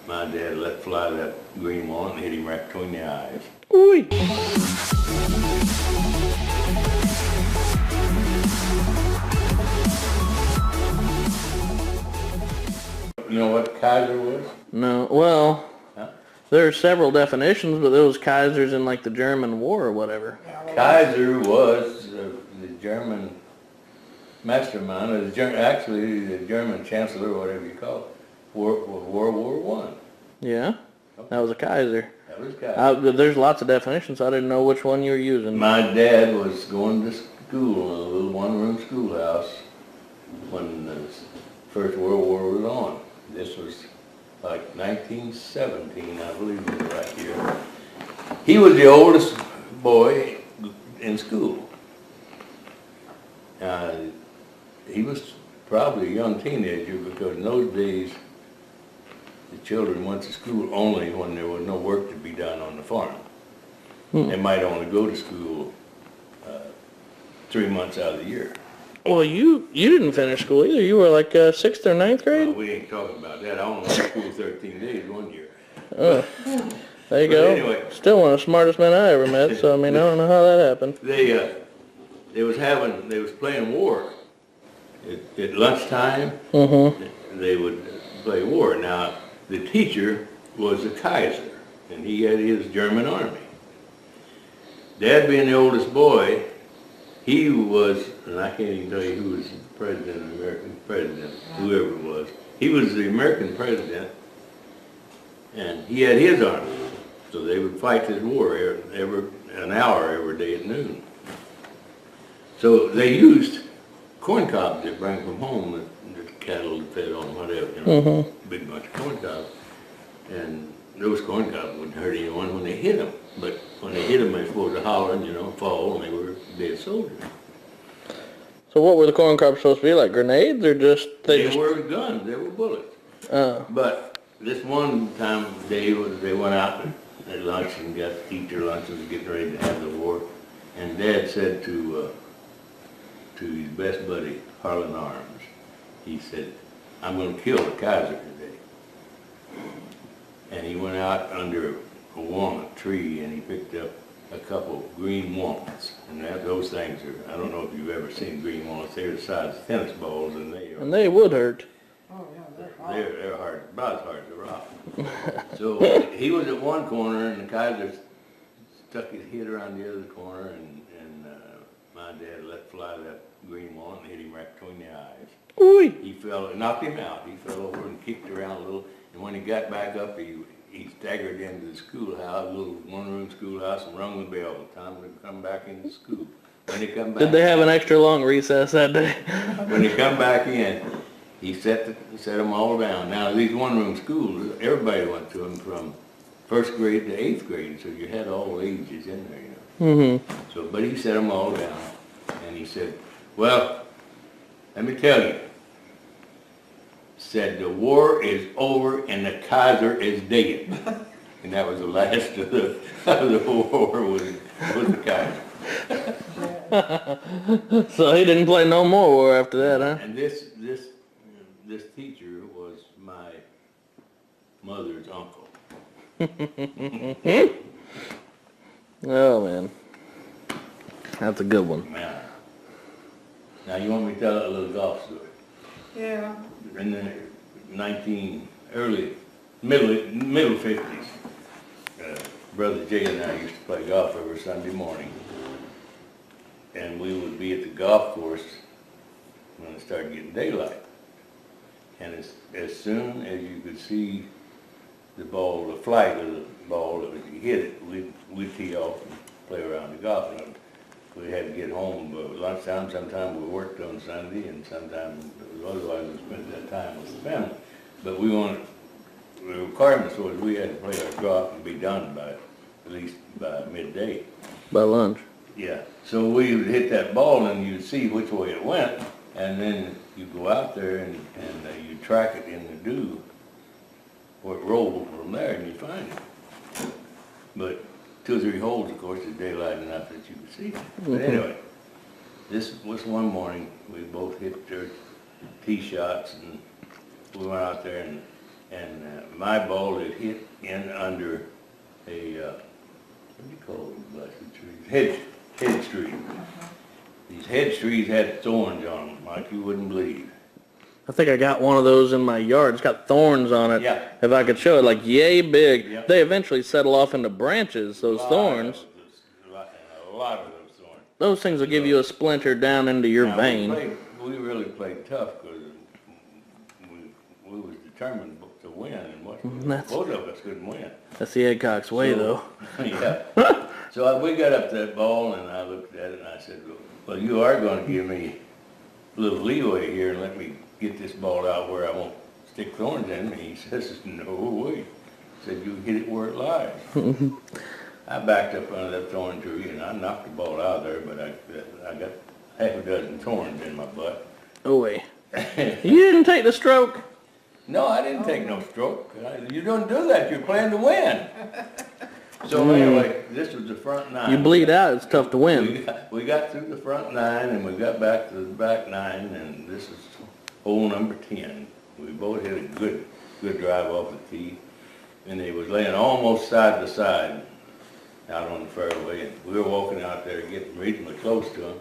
my dad let fly that green walnut and hit him right between the eyes. Ooh. You know what Kaiser was? No, well, Huh? there are several definitions, but there was Kaisers in like the German War or whatever. Kaiser was the German mastermind, or actually the German chancellor, or whatever you call it, World War One. Yeah, that was a Kaiser. That was Kaiser. There's lots of definitions. I didn't know which one you were using. My dad was going to school in a little one-room schoolhouse when the First World War was on. This was like 1917, I believe was the right year. He was the oldest boy in school. He was probably a young teenager because in those days the children went to school only when there was no work to be done on the farm. They might only go to school 3 months out of the year. Well, you didn't finish school either. You were like 6th or 9th grade? Well, we ain't talking about that. I only went to school 13 days one year. Oh, there you go. Anyway. Still one of the smartest men I ever met, so I mean, I don't know how that happened. They was playing war. At lunchtime, they would play war. Now, the teacher was a Kaiser, and he had his German army. Dad being the oldest boy, he was, and I can't even tell you who was the president, American president, whoever it was. He was the American president, and he had his army. So they would fight this war every an hour every day at noon. So they used corn cobs they bring from home that the cattle fed on, whatever, you know, big bunch of corn cobs. And those corn cobs wouldn't hurt anyone when they hit them. But when they hit them, they were supposed to holler and, you know, fall, and they were dead soldiers. So what were the corn cobs supposed to be, like grenades, or just... They were guns, they were bullets. But this one time they went out at lunch and got to eat their lunches, getting ready to have the war. And Dad said to his best buddy, Harlan Arms, he said, "I'm going to kill the Kaiser today." And he went out under a walnut tree and he picked up a couple green walnuts. And those things are, I don't know if you've ever seen green walnuts, they're the size of tennis balls, and they are. And they would hurt. Oh, yeah, they're hot. They're hard, about as hard as a rock. So he was at one corner and the Kaiser stuck his head around the other corner, and my dad let fly that green walnut and hit him right between the eyes. Ooh. He fell, knocked him out. He fell over and kicked around a little, and when he got back up, he staggered into the schoolhouse, a little one-room schoolhouse, and rung the bell the time to come back into school. When he come back, Did they have an extra long recess that day? when he come back in, he set them all down. Now, these one-room schools, everybody went to them from 1st grade to 8th grade, so you had all ages in there, you know. So, but he set them all down, and he said, "Well, let me tell you," said, "the war is over and the Kaiser is dead." And that was the last of the war was the Kaiser. So he didn't play no more war after that, huh? And this teacher was my mother's uncle. Oh, man. That's a good one. Now you want me to tell a little golf story? Yeah. In the middle 50s, Brother Jay and I used to play golf every Sunday morning. And we would be at the golf course when it started getting daylight. And as soon as you could see the ball, the flight of the ball, as you hit it, we'd tee off and play around the golf club. We had to get home by lunchtime. Sometimes we worked on Sunday, and sometimes otherwise we spent that time with the family. But the requirements was we had to play our golf and be done by at least by midday. By lunch. Yeah. So we would hit that ball, and you'd see which way it went, and then you go out there and you track it in the dew, or it rolled from there, and you find it. But 2 or 3 holes, of course, is daylight enough that you could see it. But anyway, this was one morning, we both hit their tee shots, and we went out there, And my ball had hit in under a, what do you call these blessed trees? Hedge trees. These hedge trees had thorns on them, like you wouldn't believe. I think I got one of those in my yard. It's got thorns on it. Yeah. If I could show it, like yay big. Yeah. They eventually settle off into branches, those thorns. A lot of those thorns. Those things will give you a splinter down into your Now, vein. we really played tough because we was determined to win, and both of us couldn't win. That's the Adcock's way, though. Yeah. So we got up to that ball, and I looked at it, and I said, well, you are going to give me a little leeway here and let me get this ball out where I won't stick thorns in me. He says, no way. He said, you hit it where it lies. I backed up under that thorn tree, and I knocked the ball out of there, but I got half a dozen thorns in my butt. Oh, wait. You didn't take the stroke? No, I didn't take no stroke. You don't do that. You're playing to win. So anyway, this was the front nine. You bleed out, it's tough to win. We got through the front nine, and we got back to the back nine, and this is hole number 10. We both hit a good drive off the tee, and they was laying almost side to side out on the fairway, and we were walking out there getting reasonably close to them,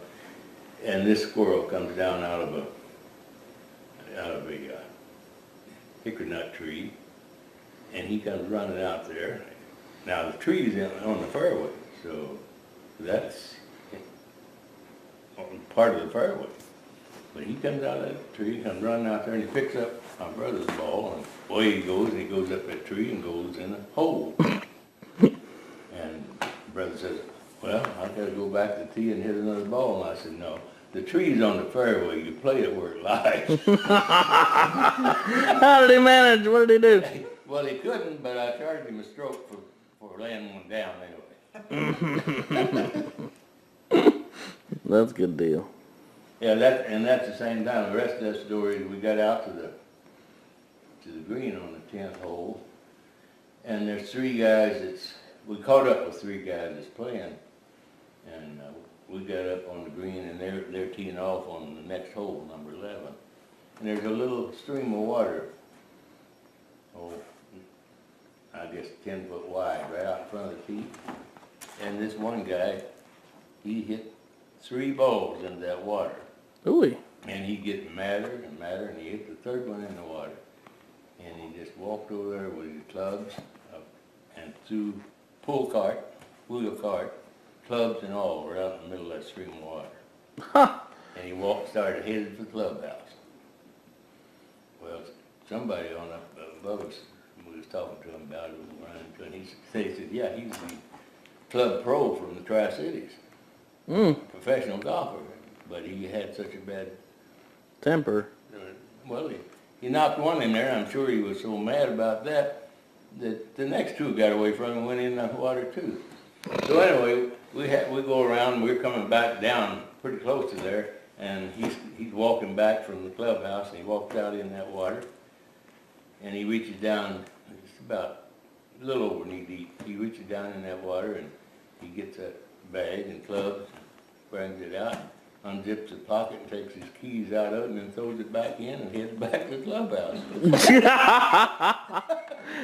and this squirrel comes down out of a hickory nut tree, and he comes running out there. Now the tree's on the fairway, so that's part of the fairway. But he comes out of that tree, comes running out there, and he picks up my brother's ball, and away he goes, and he goes up that tree and goes in a hole. And brother says, well, I've got to go back to the tee and hit another ball. And I said, no, the tree's on the fairway. You play it where it lies. How did he manage? What did he do? Well, he couldn't, but I charged him a stroke for laying one down anyway. That's a good deal. Yeah, that's the same time. The rest of that story, we got out to the green on the 10th hole, and there's three guys we caught up with three guys that's playing, and we got up on the green, and they're teeing off on the next hole, number 11, and there's a little stream of water, I guess 10 foot wide, right out in front of the tee, and this one guy, he hit 3 balls into that water. Ooh. And he getting madder and madder, and he hit the third one in the water. And he just walked over there with his clubs and threw wheel cart, clubs and all, right out in the middle of that stream of water. Huh. And he started headed for the clubhouse. Well, somebody on up above us, we was talking to him about it, we ran into him, and he said, yeah, he's the club pro from the Tri-Cities, professional golfer. But he had such a bad temper. Well, he knocked one in there, and I'm sure he was so mad about that the next two got away from him and went in the water too. So anyway, we go around, and we're coming back down pretty close to there, and he's walking back from the clubhouse, and he walks out in that water, and he reaches down, it's about a little over knee deep. He reaches down in that water, and he gets that bag and clubs, brings it out, unzips the pocket and takes his keys out of it and then throws it back in and heads back to the clubhouse.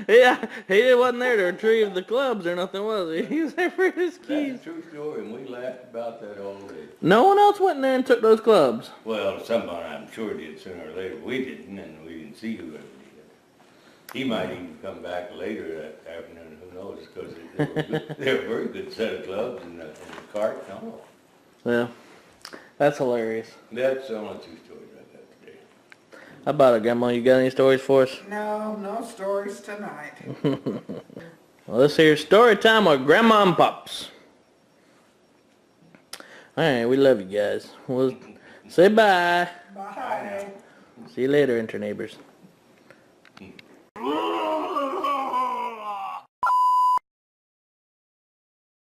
Yeah, he wasn't there to retrieve the clubs or nothing, was he? He was there for his keys. That's a true story, and we laughed about that all day. No one else went in there and took those clubs? Well, somebody I'm sure did sooner or later. We didn't, and we didn't see whoever did. He might even come back later that afternoon, who knows, because they were a very good set of clubs in the cart and all. Yeah. That's hilarious. That's the only 2 stories I got today. How about it, Grandma? You got any stories for us? No stories tonight. Well, this here's story time with Grandma and Pops. Alright, we love you guys. We'll say bye. Bye. See you later, inter-neighbors.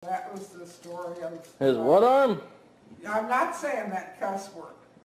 That was the story of... His what arm? I'm not saying that cuss word.